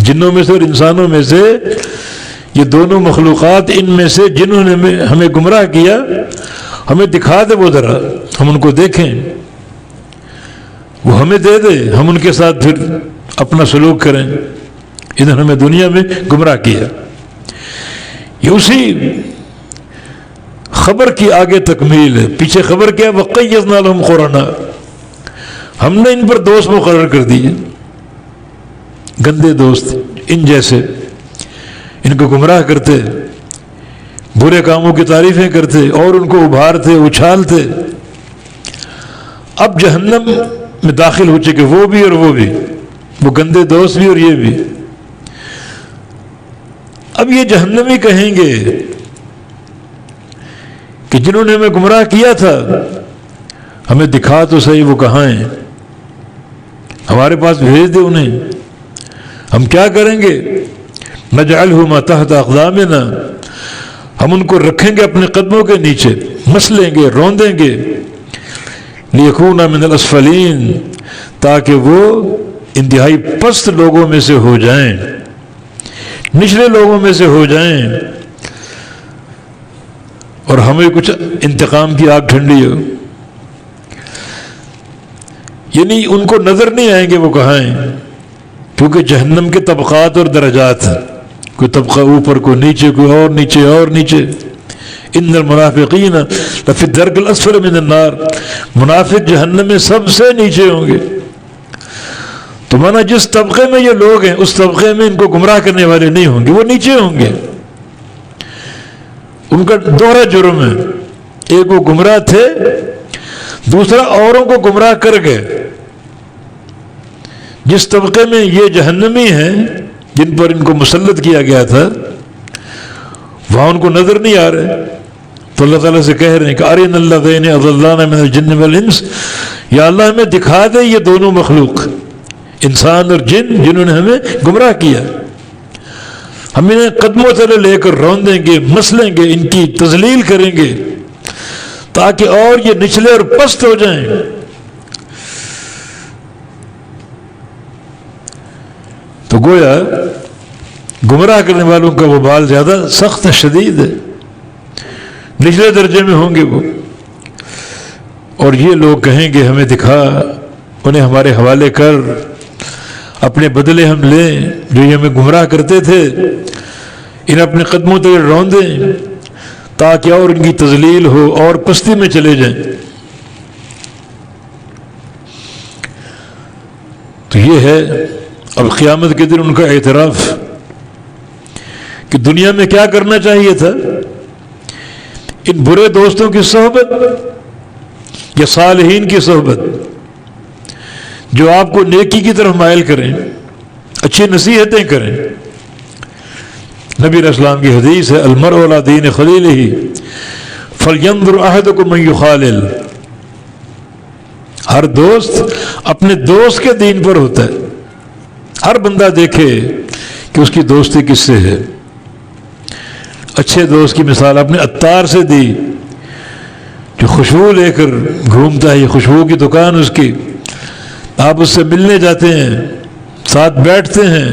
جنوں میں سے اور انسانوں میں سے یہ دونوں مخلوقات ان میں سے جنہوں نے ہمیں گمراہ کیا، ہمیں دکھا دے وہ ذرا، ہم ان کو دیکھیں، وہ ہمیں دے دے، ہم ان کے ساتھ پھر اپنا سلوک کریں۔ انہوں نے ہمیں دنیا میں گمراہ کیا۔ یہ اسی خبر کی آگے تکمیل ہے۔ پیچھے خبر کیا؟ وَقَيَّضْنَا لَهُمْ قُرَنَاءَ، ہم نے ان پر دوست مقرر کر دیے، گندے دوست، ان جیسے، ان کو گمراہ کرتے، برے کاموں کی تعریفیں کرتے اور ان کو ابھارتے، اچھالتے۔ اب جہنم میں داخل ہو چکے وہ بھی اور وہ بھی، وہ گندے دوست بھی اور یہ بھی۔ اب یہ جہنمی کہیں گے کہ جنہوں نے ہمیں گمراہ کیا تھا ہمیں دکھا تو صحیح وہ کہاں ہیں، ہمارے پاس بھیج دے انہیں، ہم کیا کریں گے؟ نجعلہما تحت اقدامنا، ہم ان کو رکھیں گے اپنے قدموں کے نیچے، مسلیں گے، روندیں گے، لیکونا من الاسفلین، تاکہ وہ انتہائی پست لوگوں میں سے ہو جائیں، نچلے لوگوں میں سے ہو جائیں، اور ہمیں کچھ انتقام کی آگ ٹھنڈی ہو۔ یعنی ان کو نظر نہیں آئیں گے وہ کہاں ہیں، کیونکہ جہنم کے طبقات اور درجات ہیں، کوئی طبقہ اوپر، کوئی نیچے، کوئی اور نیچے اور نیچے۔ ان المنافقین لفی الدرک الاسفل من النار، منافق جہنم میں سب سے نیچے ہوں گے۔ تو مانا جس طبقے میں یہ لوگ ہیں اس طبقے میں ان کو گمراہ کرنے والے نہیں ہوں گے، وہ نیچے ہوں گے۔ ان کا دوہرا جرم ہے، ایک وہ گمراہ تھے، دوسرا اوروں کو گمراہ کر گئے۔ جس طبقے میں یہ جہنمی ہیں جن پر ان کو مسلط کیا گیا تھا وہاں ان کو نظر نہیں آ رہے، تو اللہ تعالیٰ سے کہہ رہے ہیں کہ ارنا اللذین اضلانا من الجن والانس، یا اللہ ہمیں دکھا دے یہ دونوں مخلوق، انسان اور جن، جنہوں نے ہمیں گمراہ کیا۔ ہم انہیں قدموں تلے لے کر روندیں گے، مسلیں گے، ان کی تذلیل کریں گے تاکہ اور یہ نچلے اور پست ہو جائیں۔ تو گویا گمراہ کرنے والوں کا وبال زیادہ سخت شدید ہے، نچلے درجے میں ہوں گے وہ۔ اور یہ لوگ کہیں گے ہمیں دکھا، انہیں ہمارے حوالے کر، اپنے بدلے ہم لیں، جو یہ ہمیں گمراہ کرتے تھے انہیں اپنے قدموں تلے روندیں تاکہ اور ان کی تذلیل ہو اور پستی میں چلے جائیں۔ تو یہ ہے اب قیامت کے دن ان کا اعتراف کہ دنیا میں کیا کرنا چاہیے تھا، ان برے دوستوں کی صحبت یا صالحین کی صحبت جو آپ کو نیکی کی طرف مائل کریں، اچھی نصیحتیں کریں۔ نبی علیہ السلام کی حدیث ہے المرء علی دین خلیلہ فلینظر احدکم من یخالل، ہر دوست اپنے دوست کے دین پر ہوتا ہے، ہر بندہ دیکھے کہ اس کی دوستی کس سے ہے۔ اچھے دوست کی مثال اپنے عطار سے دی، جو خوشبو لے کر گھومتا ہے، یہ خوشبو کی دکان اس کی، آپ اس سے ملنے جاتے ہیں، ساتھ بیٹھتے ہیں،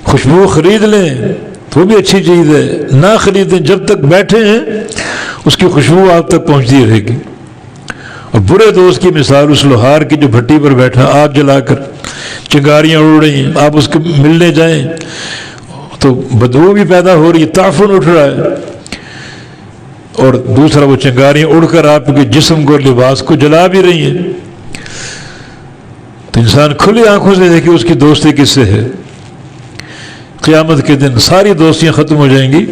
خوشبو خرید لیں تو بھی اچھی چیز ہے، نہ خریدیں، جب تک بیٹھے ہیں اس کی خوشبو آپ تک پہنچتی رہے گی۔ اور برے دوست کی مثال اس لوہار کی جو بھٹی پر بیٹھا، آگ جلا کر چنگاریاں اڑ رہی ہیں، آپ اس کو ملنے جائیں تو بدبو بھی پیدا ہو رہی ہے، تعفن اٹھ رہا ہے، اور دوسرا وہ چنگاریاں اڑ کر آپ کے جسم کو، لباس کو جلا بھی رہی ہیں۔ تو انسان کھلی آنکھوں سے دیکھے اس کی دوستی کس سے ہے۔ قیامت کے دن ساری دوستیاں ختم ہو جائیں گی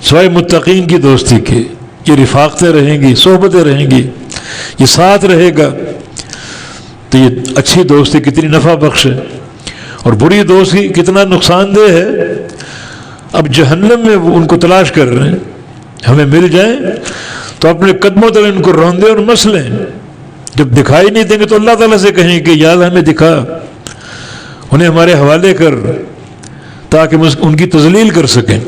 سوائے متقین کی دوستی کے، یہ رفاقتیں رہیں گی، صحبتیں رہیں گی، یہ ساتھ رہے گا۔ تو یہ اچھی دوستی کتنی نفع بخش ہے، اور بری دوستی کتنا نقصان دہ ہے۔ اب جہنم میں وہ ان کو تلاش کر رہے ہیں، ہمیں مل جائیں تو اپنے قدموں تلے ان کو روندیں اور مسلیں۔ جب دکھائی نہیں دیں گے تو اللہ تعالیٰ سے کہیں کہ یا اللہ ہمیں دکھا، انہیں ہمارے حوالے کر تاکہ ہم ان کی تذلیل کر سکیں۔